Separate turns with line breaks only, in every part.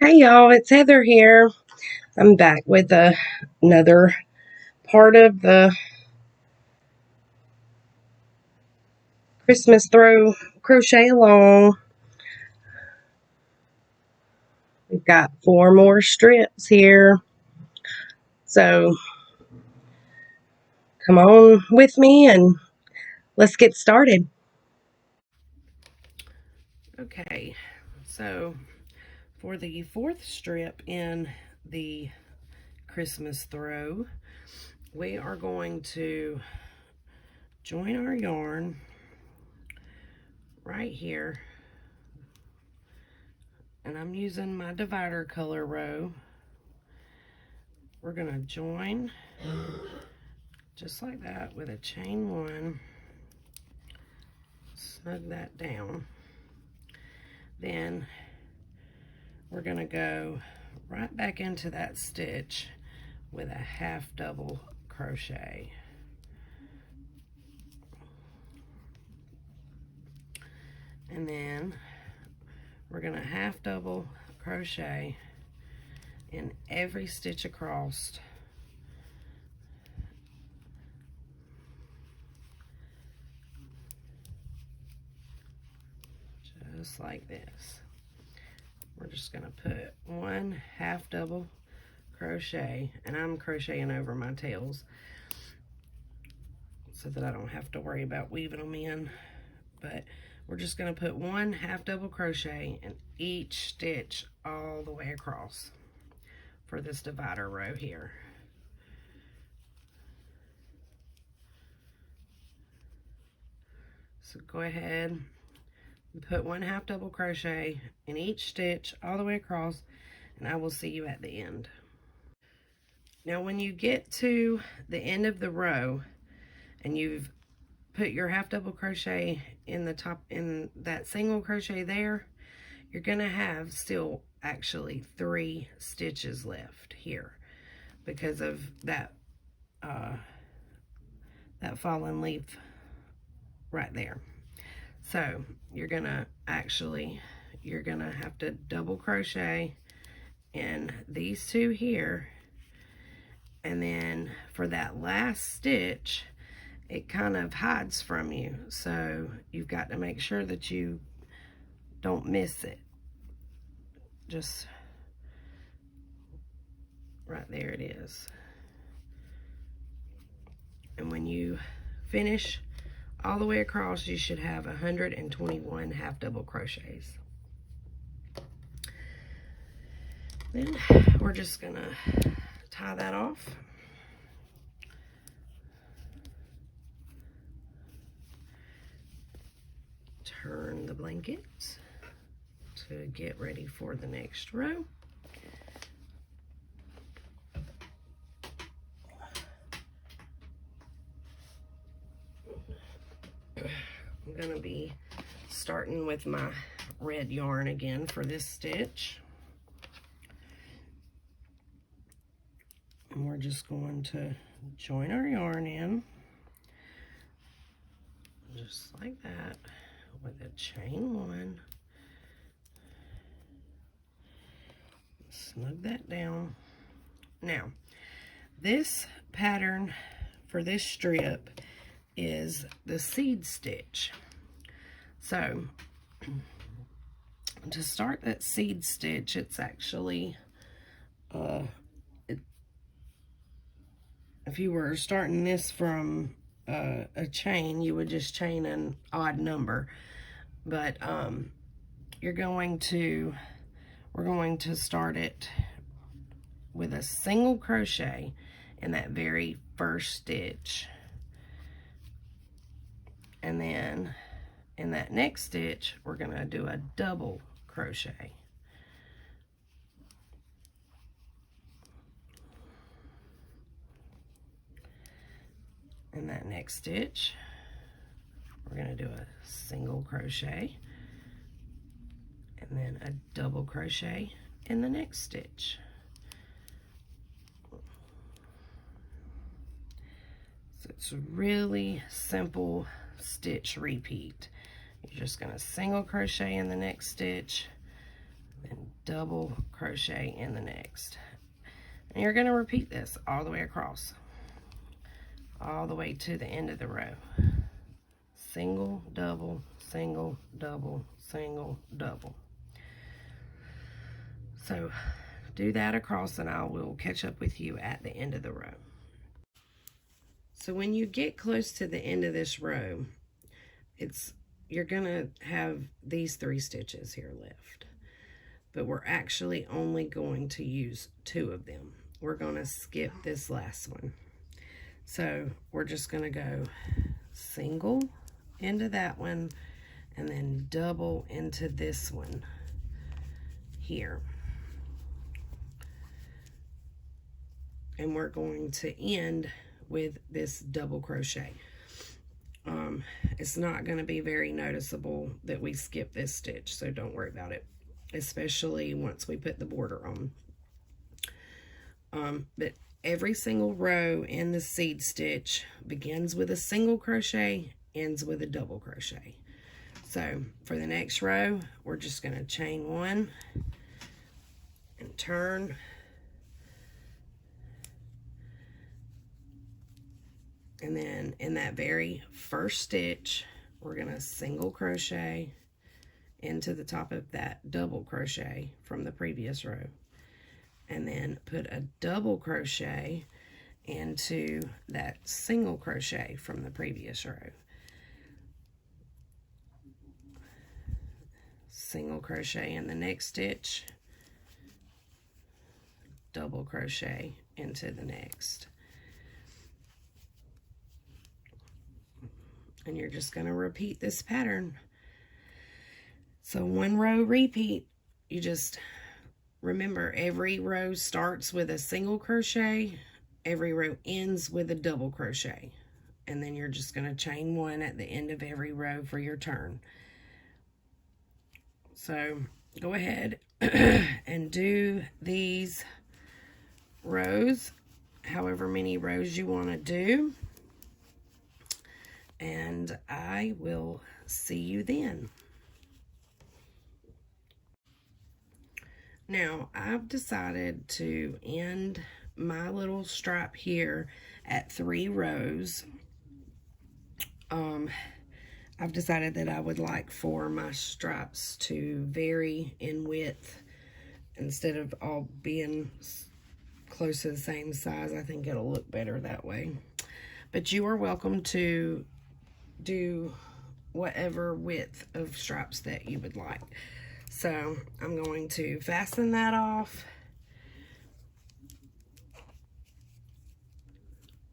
Hey y'all, it's Heather here. I'm back with another part of the Christmas throw crochet along. We've got 4 more strips here. So come on with me and let's get started. Okay, so for the 4th strip in the Christmas throw, we are going to join our yarn right here, and I'm using my divider color row. We're going to join just like that with a chain 1, snug that down. Then we're going to go right back into that stitch with a half double crochet. And then we're going to half double crochet in every stitch across. Just like this. We're just going to put 1 half double crochet, and I'm crocheting over my tails so that I don't have to worry about weaving them in. But we're just going to put 1 half double crochet in each stitch all the way across for this divider row here. So go ahead and put 1 half double crochet in each stitch all the way across, and I will see you at the end. Now when you get to the end of the row and you've put your half double crochet in the top, in that single crochet there, you're gonna have still actually 3 stitches left here because of that that fallen leaf right there. So you're gonna have to double crochet in these 2 here, and then for that last stitch it kind of hides from you, so you've got to make sure that you don't miss it. Just right there it is. And when you finish all the way across, you should have 121 half double crochets. Then we're just gonna tie that off. Turn the blanket to get ready for the next row. I'm going to be starting with my red yarn again for this stitch. And we're just going to join our yarn in just like that with a chain 1. Snug that down. Now, this pattern for this strip is the seed stitch. So to start that seed stitch, it's actually if you were starting this from a chain, you would just chain an odd number, but we're going to start it with a single crochet in that very first stitch, and then in that next stitch we're going to do a double crochet. In that next stitch we're going to do a single crochet and then a double crochet in the next stitch. So it's a really simple stitch repeat. You're just going to single crochet in the next stitch, then double crochet in the next. And you're going to repeat this all the way across, all the way to the end of the row. Single, double, single, double, single, double. So do that across, and I will catch up with you at the end of the row. So when you get close to the end of this row, you're gonna have these 3 stitches here left, but we're actually only going to use 2 of them. We're gonna skip this last one. So we're just gonna go single into that one and then double into this one here. And we're going to end with this double crochet. It's not going to be very noticeable that we skip this stitch, so don't worry about it, especially once we put the border on. But every single row in the seed stitch begins with a single crochet, ends with a double crochet. So for the next row, we're just going to chain 1 and turn. And then in that very first stitch, we're going to single crochet into the top of that double crochet from the previous row. And then put a double crochet into that single crochet from the previous row. Single crochet in the next stitch, double crochet into the next. And you're just going to repeat this pattern. So 1 row repeat. You just remember, every row starts with a single crochet, every row ends with a double crochet, and then you're just going to chain 1 at the end of every row for your turn. So go ahead and do these rows, however many rows you want to do. And I will see you then. Now, I've decided to end my little stripe here at 3 rows. I've decided that I would like for my stripes to vary in width instead of all being close to the same size. I think it'll look better that way. But you are welcome to do whatever width of stripes that you would like. So I'm going to fasten that off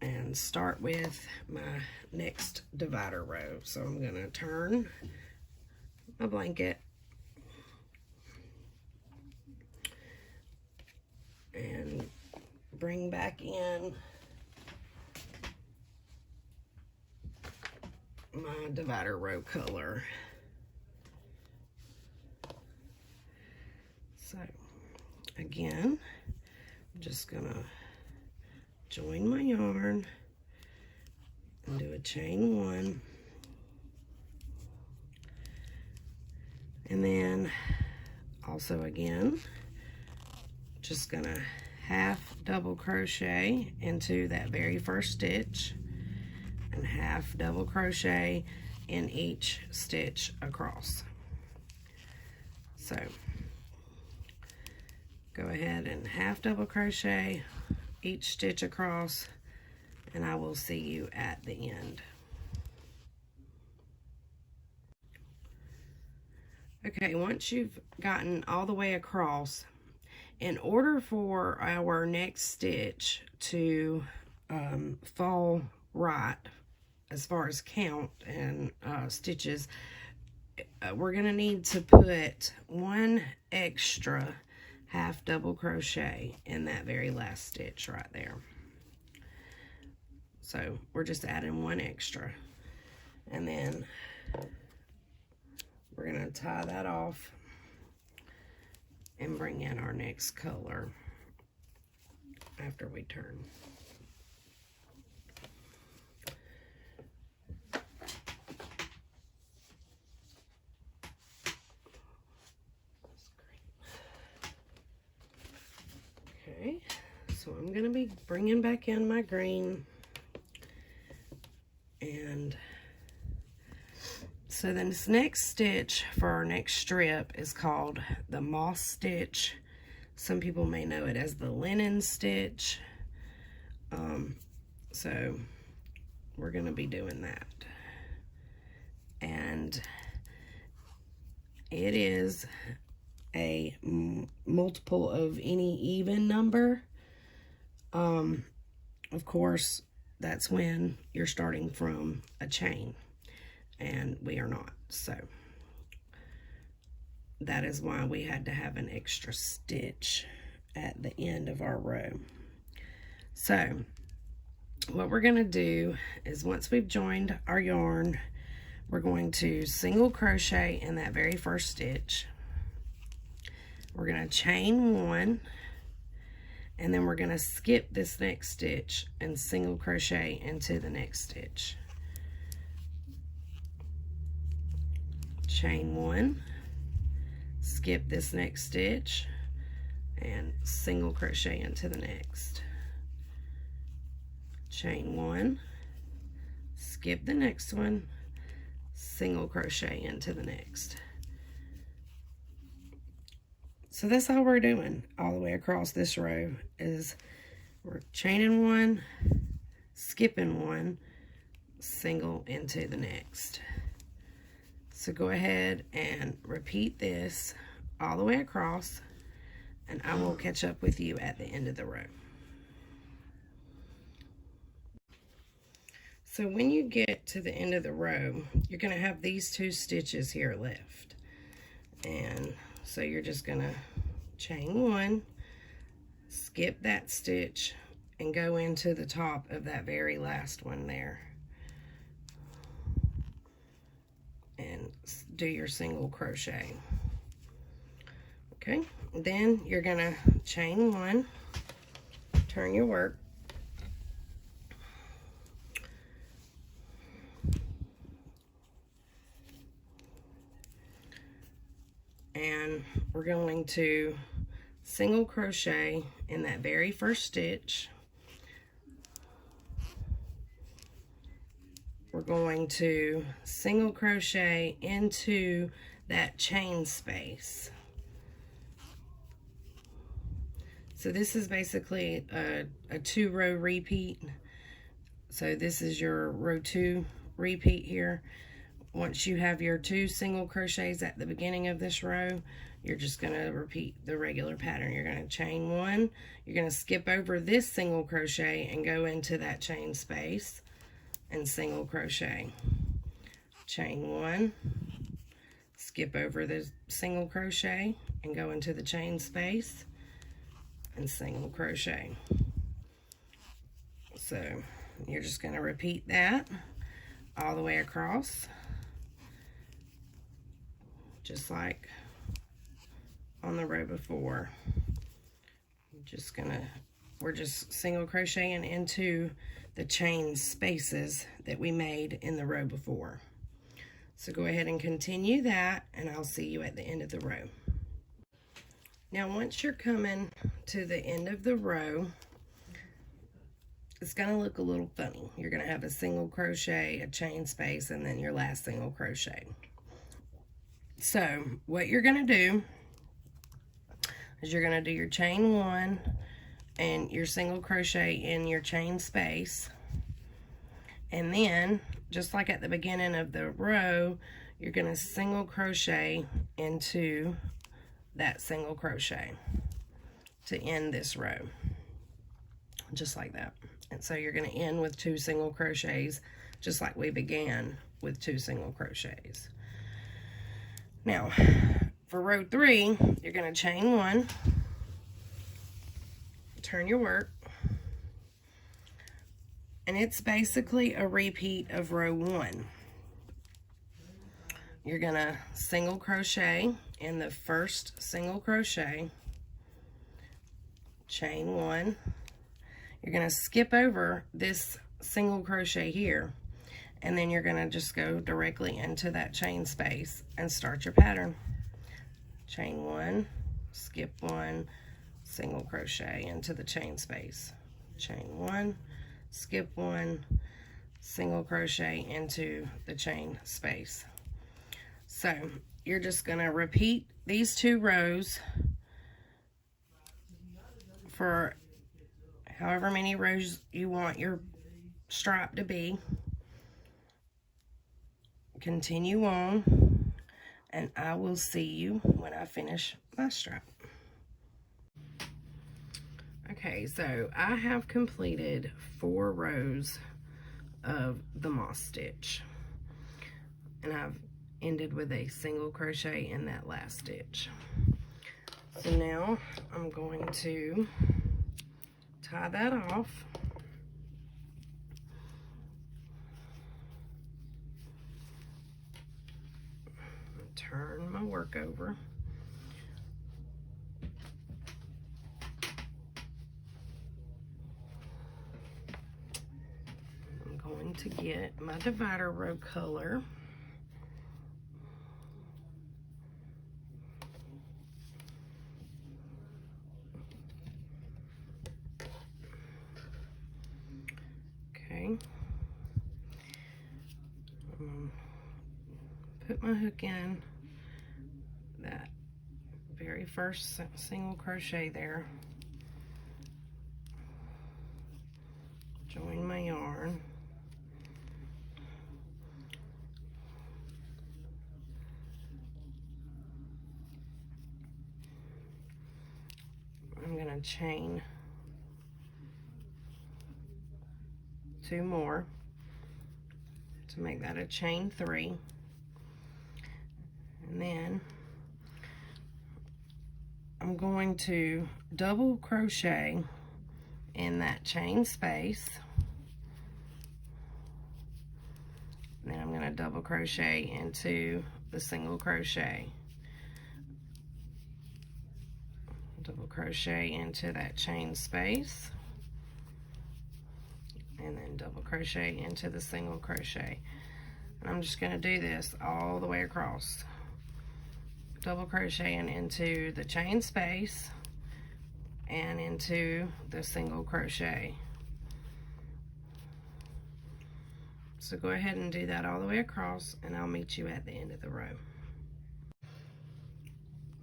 and start with my next divider row. So I'm going to turn my blanket and bring back in my divider row color. So again, I'm just gonna join my yarn and do a chain 1, and then also again just gonna half double crochet into that very first stitch and half double crochet in each stitch across. So go ahead and half double crochet each stitch across, and I will see you at the end. Okay, once you've gotten all the way across, in order for our next stitch to fall right as far as count and stitches, we're going to need to put 1 extra half double crochet in that very last stitch right there. So we're just adding 1 extra, and then we're going to tie that off and bring in our next color after we turn. I'm going to be bringing back in my green. And so this next stitch for our next strip is called the moss stitch. Some people may know it as the linen stitch. So we're going to be doing that. And it is a multiple of any even number. Of course, that's when you're starting from a chain, and we are not. So that is why we had to have an extra stitch at the end of our row. So what we're going to do is, once we've joined our yarn, we're going to single crochet in that very first stitch. We're going to chain 1, and then we're going to skip this next stitch and single crochet into the next stitch. Chain 1, skip this next stitch, and single crochet into the next. Chain 1, skip the next one, single crochet into the next. So that's all we're doing all the way across this row, is we're chaining 1, skipping 1, single into the next. So go ahead and repeat this all the way across, and I will catch up with you at the end of the row. So when you get to the end of the row, you're going to have these 2 stitches here left. And so you're just going to chain 1, skip that stitch, and go into the top of that very last one there. And do your single crochet. Okay, then you're going to chain 1, turn your work, and we're going to single crochet in that very first stitch. We're going to single crochet into that chain space. So this is basically a 2-row repeat. So this is your row 2 repeat here. Once you have your 2 single crochets at the beginning of this row, you're just going to repeat the regular pattern. You're going to chain 1, you're going to skip over this single crochet and go into that chain space and single crochet. Chain 1, skip over the single crochet and go into the chain space and single crochet. So you're just going to repeat that all the way across, just like on the row before. We're just single crocheting into the chain spaces that we made in the row before. So go ahead and continue that, and I'll see you at the end of the row. Now once you're coming to the end of the row, it's going to look a little funny. You're going to have a single crochet, a chain space, and then your last single crochet. So what you're going to do is you're going to do your chain 1 and your single crochet in your chain space, and then just like at the beginning of the row, you're going to single crochet into that single crochet to end this row, just like that. And so you're going to end with 2 single crochets, just like we began with 2 single crochets. Now for row 3, you're going to chain 1, turn your work, and it's basically a repeat of row 1. You're going to single crochet in the first single crochet, chain 1. You're going to skip over this single crochet here, and then you're going to just go directly into that chain space and start your pattern. Chain 1, skip 1, single crochet into the chain space. chain 1, skip 1, single crochet into the chain space. So you're just going to repeat these 2 rows for however many rows you want your stripe to be. Continue on, and I will see you when I finish my stripe. Okay, so I have completed 4 rows of the moss stitch, and I've ended with a single crochet in that last stitch. So now I'm going to tie that off. Turn my work over. I'm going to get my divider row color. Okay. Put my hook in that very first single crochet there. Join my yarn. I'm going to chain 2 more to make that a chain 3. And then I'm going to double crochet in that chain space. And then I'm going to double crochet into the single crochet. Double crochet into that chain space. And then double crochet into the single crochet. And I'm just going to do this all the way across. Double crocheting into the chain space and into the single crochet. So go ahead and do that all the way across, and I'll meet you at the end of the row.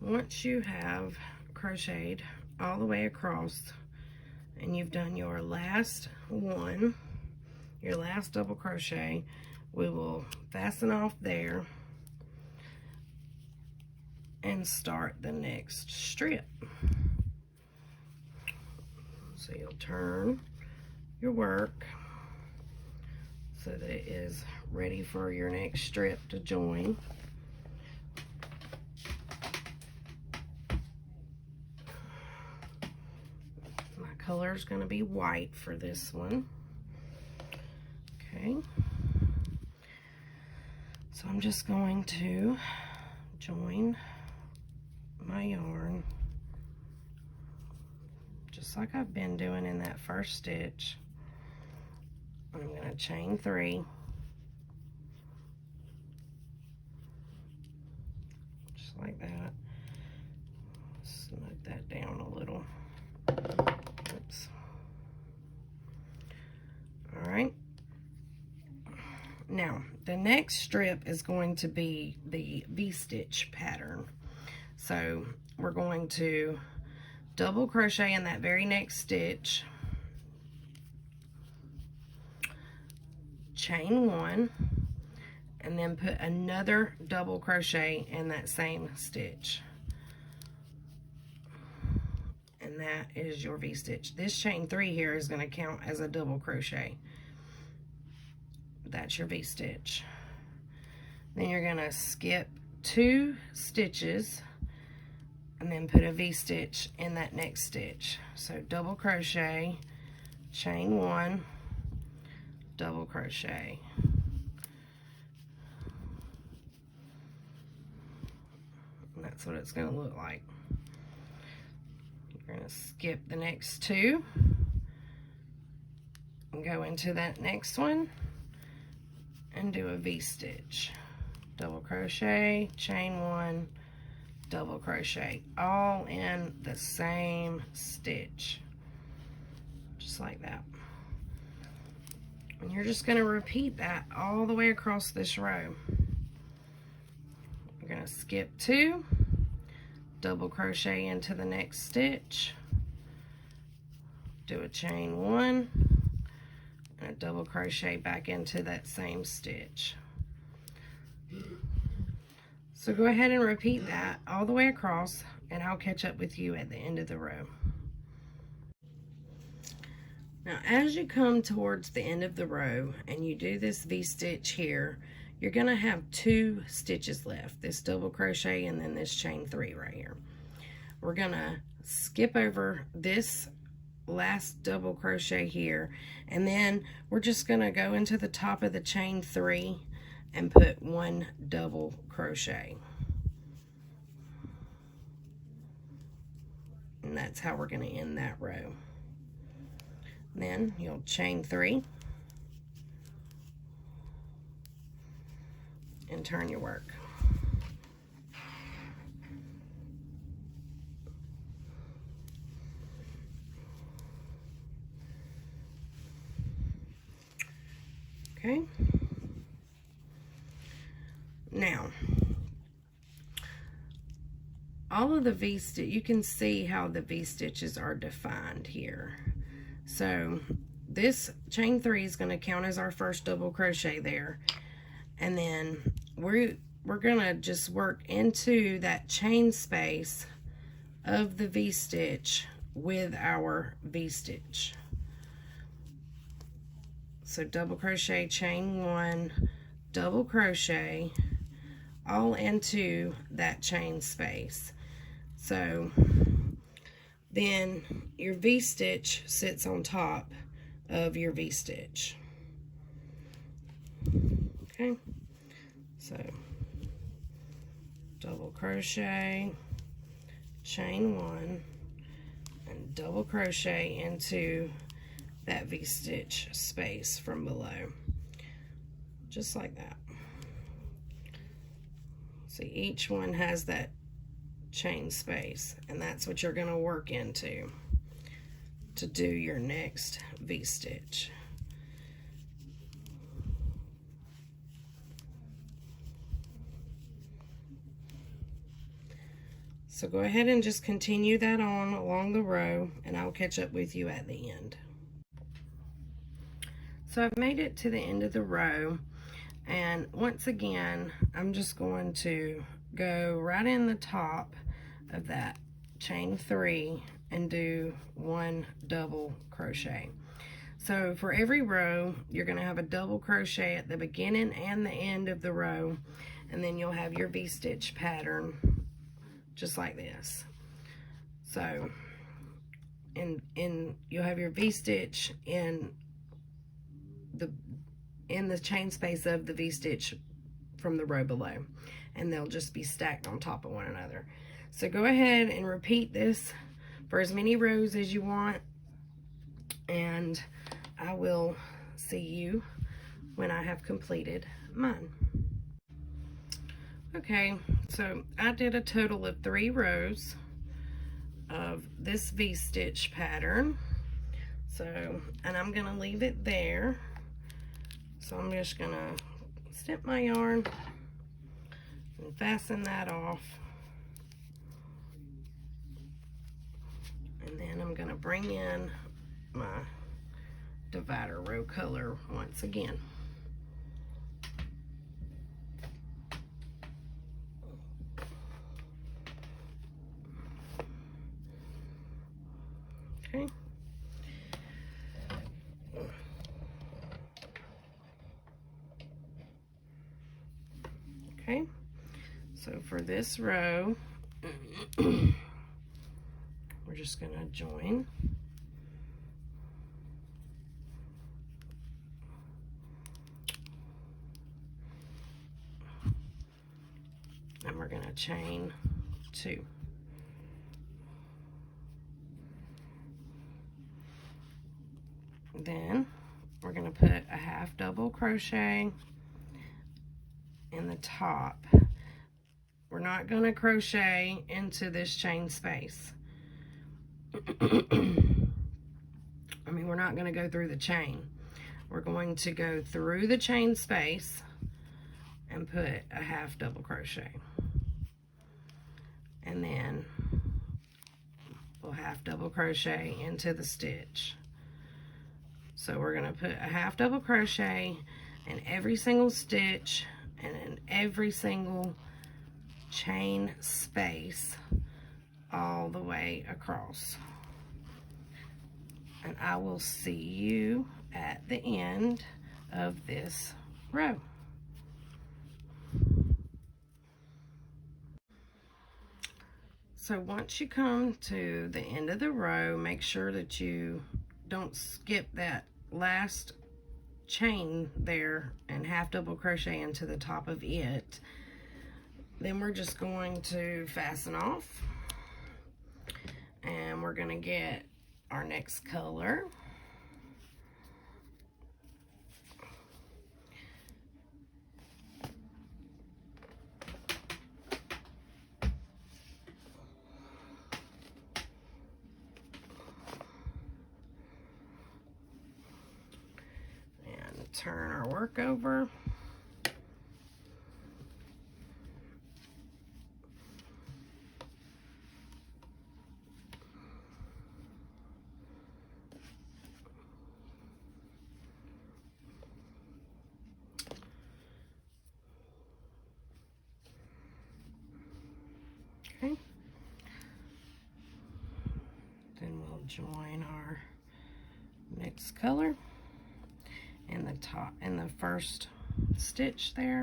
Once you have crocheted all the way across and you've done your last one, your last double crochet, we will fasten off there and start the next strip. So you'll turn your work so that it is ready for your next strip to join. My color is going to be white for this one. Okay. So I'm just going to join my yarn just like I've been doing in that first stitch. I'm going to chain 3, just like that. Snug that down a little. Oops. All right. Now the next strip is going to be the V-stitch pattern. So we're going to double crochet in that very next stitch, chain 1, and then put another double crochet in that same stitch. And that is your V-stitch. This chain 3 here is going to count as a double crochet. That's your V-stitch. Then you're going to skip 2 stitches and then put a V-stitch in that next stitch. So double crochet, chain 1, double crochet. And that's what it's going to look like. You're going to skip the next 2 and go into that next one and do a V-stitch. Double crochet, chain 1, double crochet, all in the same stitch. just like that. And you're just going to repeat that all the way across this row. You're going to skip 2, double crochet into the next stitch, do a chain 1, and a double crochet back into that same stitch. So go ahead and repeat that all the way across, and I'll catch up with you at the end of the row. Now, as you come towards the end of the row and you do this V-stitch here, you're going to have 2 stitches left, this double crochet and then this chain 3 right here. We're going to skip over this last double crochet here, and then we're just going to go into the top of the chain 3 and put 1 double crochet. And that's how we're going to end that row. Then you'll chain 3 and turn your work. Okay. Now, all of the V-stitch, you can see how the V-stitches are defined here. So this chain 3 is going to count as our first double crochet there, and then we're going to just work into that chain space of the V-stitch with our V-stitch. So double crochet, chain 1, double crochet, all into that chain space. So then your V-stitch sits on top of your V-stitch. Okay, so double crochet, chain 1, and double crochet into that V-stitch space from below, just like that. See, each one has that chain space, and that's what you're going to work into to do your next V-stitch. So go ahead and just continue that on along the row, and I'll catch up with you at the end. So I've made it to the end of the row, and once again I'm just going to go right in the top of that chain 3 and do 1 double crochet. So for every row you're going to have a double crochet at the beginning and the end of the row, and then you'll have your V-stitch pattern just like this. So and you'll have your V-stitch in the chain space of the V-stitch from the row below, and they'll just be stacked on top of one another. So go ahead and repeat this for as many rows as you want, and I will see you when I have completed mine. Okay, so I did a total of 3 rows of this V-stitch pattern. So, and I'm gonna leave it there. So I'm just gonna snip my yarn and fasten that off. And then I'm gonna bring in my divider row color once again. Okay. Okay, so for this row, we're just going to join. And we're going to chain 2. Then we're going to put a half double crochet in the top. We're not going to crochet into this chain space. I'm we're not going to go through the chain. We're going to go through the chain space and put a half double crochet. And then we'll half double crochet into the stitch. So we're going to put a half double crochet in every single stitch and in every single chain space all the way across. And I will see you at the end of this row. So once you come to the end of the row, make sure that you don't skip that last chain there and half double crochet into the top of it. Then we're just going to fasten off, and we're going to get our next color. Turn our work over. Okay. Then we'll join our next color in the top, in the first stitch there.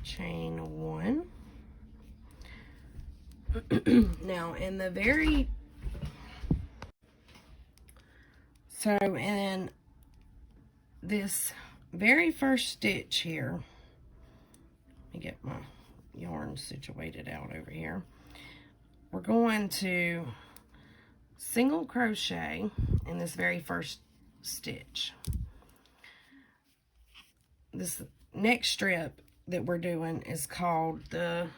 Chain one. Now in the in this very first stitch here, let me get my yarn situated out over here. We're going to single crochet in this very first stitch. This next strip that we're doing is called the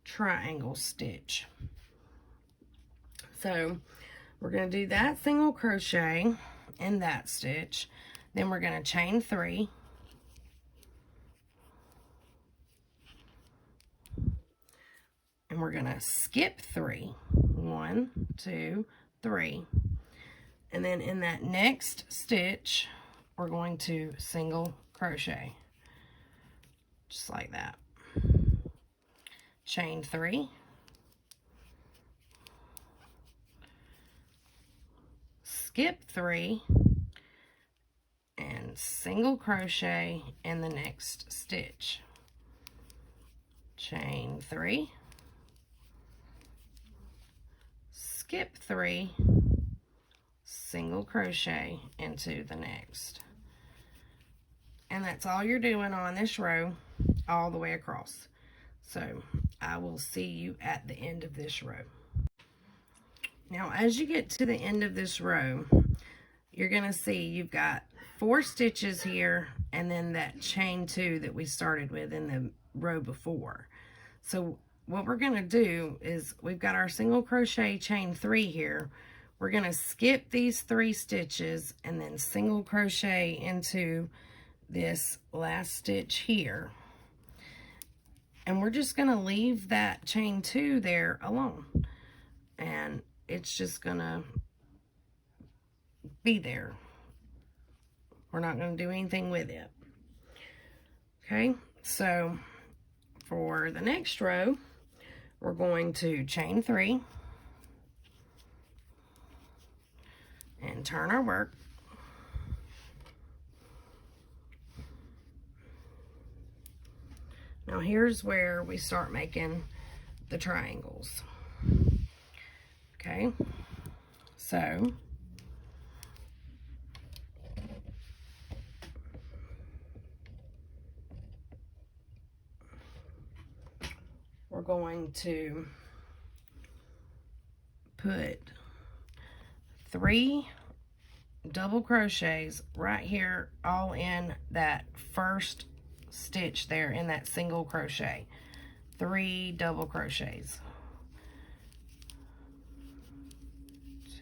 triangle stitch. So we're going to do that single crochet in that stitch. Then we're going to chain 3. And we're going to skip 3. 1, 2, 3. And then in that next stitch, we're going to single crochet. Just like that. Chain 3. Skip 3. And single crochet in the next stitch. Chain 3. Skip 3. Single crochet into the next. And that's all you're doing on this row all the way across. So I will see you at the end of this row. Now as you get to the end of this row, you're going to see you've got 4 stitches here and then that chain 2 that we started with in the row before. So what we're going to do is we've got our single crochet chain 3 here. We're going to skip these 3 stitches and then single crochet into this last stitch here. And we're just going to leave that chain 2 there alone. And it's just going to be there. We're not going to do anything with it. Okay, so for the next row, we're going to chain 3 and turn our work. Now here's where we start making the triangles. Okay, so we're going to put 3 double crochets right here, all in that first stitch there in that single crochet. 3 double crochets.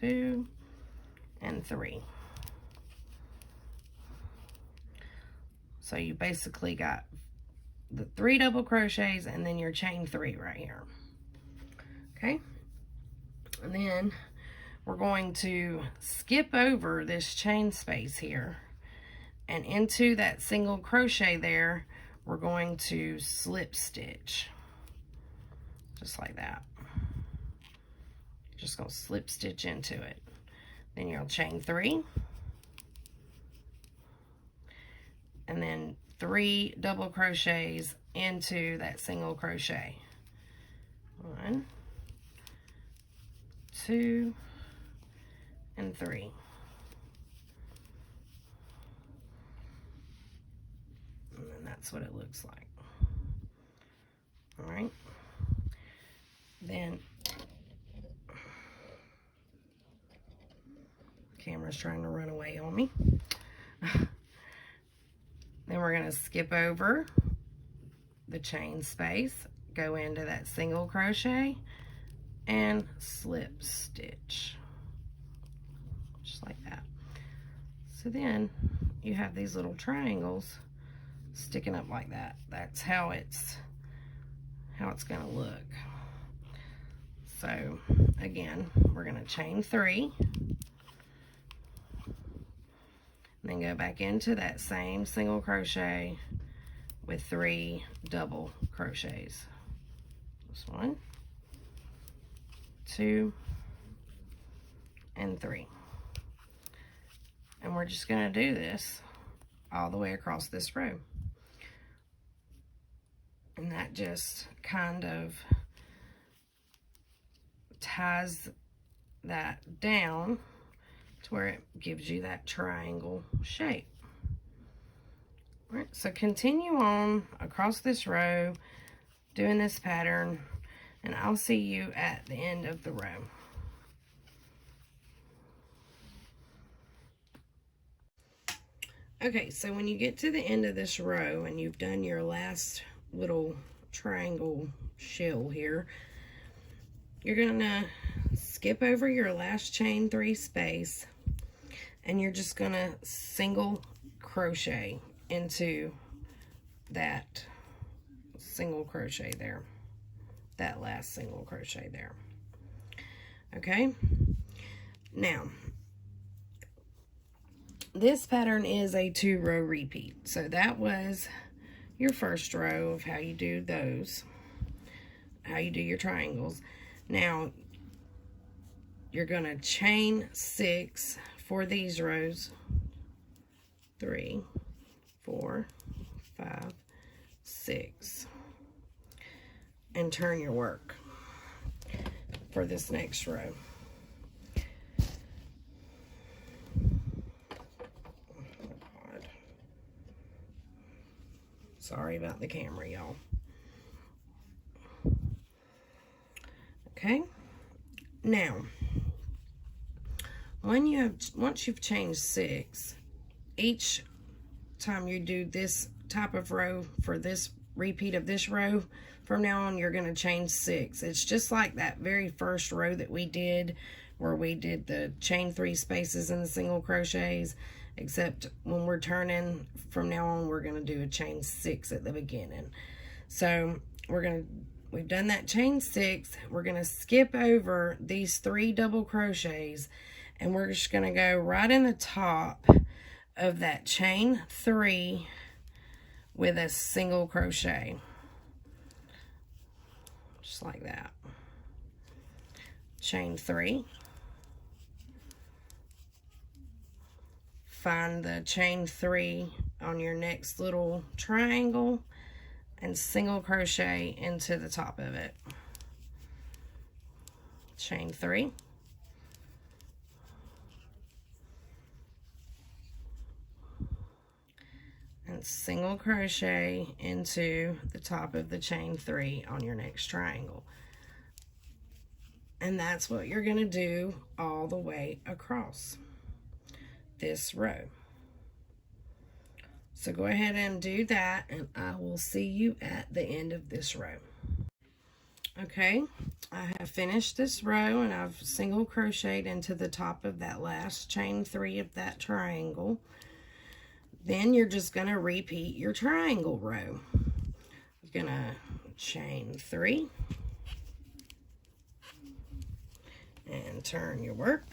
2 and 3. So you basically got the 3 double crochets and then your chain 3 right here. Okay, and then we're going to skip over this chain space here, and into that single crochet there we're going to slip stitch, just like that. Just going to slip stitch into it. Then you'll chain 3, and then 3 double crochets into that single crochet. 1, 2, and 3. And then that's what it looks like. All right. Then camera's trying to run away on me. Then we're going to skip over the chain space, go into that single crochet, and slip stitch, just like that. So then you have these little triangles sticking up like that. That's how it's going to look. So again, we're going to chain 3, and then go back into that same single crochet with 3 double crochets. Just 1, 2, and 3. And we're just going to do this all the way across this row. And that just kind of ties that down to where it gives you that triangle shape. All right, so continue on across this row doing this pattern, and I'll see you at the end of the row. Okay, so when you get to the end of this row and you've done your last little triangle shell here, you're gonna skip over your last chain 3 space, and you're just gonna single crochet into that single crochet there, that last single crochet there. Okay, now this pattern is a 2-row repeat, so that was your first row of how you do those, how you do your triangles. Now you're going to chain 6 for these rows, 3, 4, 5, 6, and turn your work for this next row. Sorry about the camera, y'all. Okay, now once you've chained 6, each time you do this type of row for this repeat of this row, from now on you're going to chain 6. It's just like that very first row that we did, where we did the chain 3 spaces and the single crochets, except when we're turning from now on we're going to do a chain 6 at the beginning. So we've done that chain 6. We're going to skip over these 3 double crochets, and we're just going to go right in the top of that chain 3 with a single crochet, just like that. Chain 3, find the chain 3 on your next little triangle and single crochet into the top of it. Chain 3, and single crochet into the top of the chain 3 on your next triangle. And that's what you're going to do all the way across this row. So go ahead and do that, and I will see you at the end of this row. Okay, I have finished this row and I've single crocheted into the top of that last chain 3 of that triangle. Then you're just going to repeat your triangle row. You're going to chain 3 and turn your work.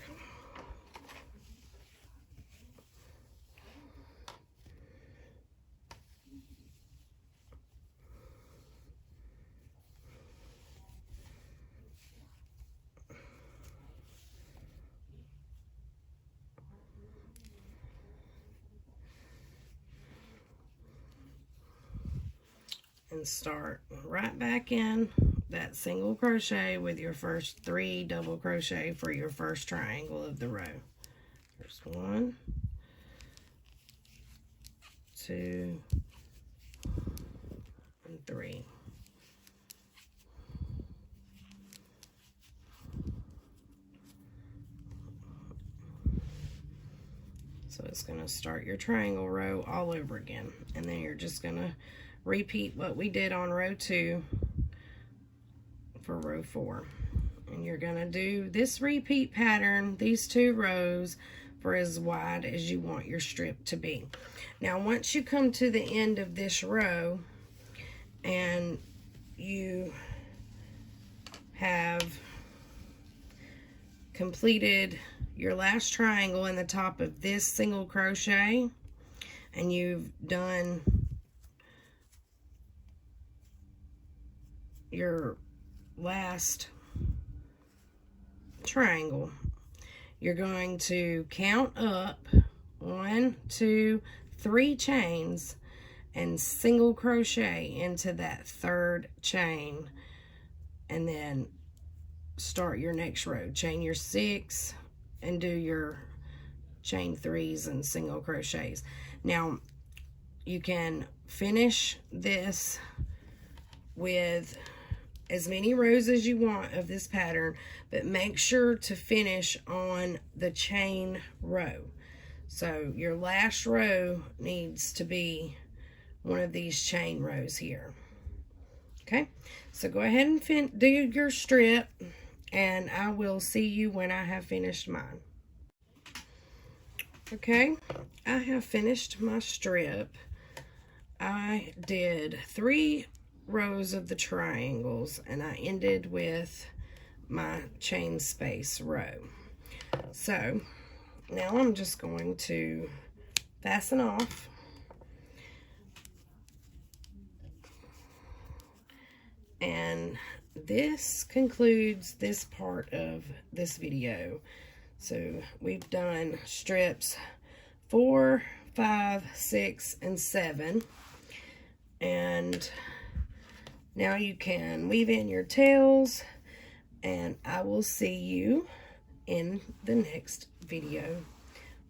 And start right back in that single crochet with your first 3 double crochet for your first triangle of the row. There's 1, 2, and 3. So it's going to start your triangle row all over again, and then you're just going to repeat what we did on row 2 for row 4. And you're going to do this repeat pattern, these 2 rows, for as wide as you want your strip to be. Now once you come to the end of this row and you have completed your last triangle in the top of this single crochet, and you've done your last triangle, you're going to count up 1, 2, 3 chains and single crochet into that 3rd chain, and then start your next row. Chain your 6 and do your chain 3s and single crochets. Now you can finish this with as many rows as you want of this pattern, but make sure to finish on the chain row. So your last row needs to be one of these chain rows here. Okay, so go ahead and do your strip, and I will see you when I have finished mine. Okay, I have finished my strip. I did 3 rows of the triangles, and I ended with my chain space row. So now I'm just going to fasten off, and this concludes this part of this video. So we've done strips 4, 5, 6, and 7, and now you can weave in your tails, and I will see you in the next video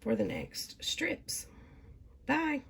for the next strips. Bye.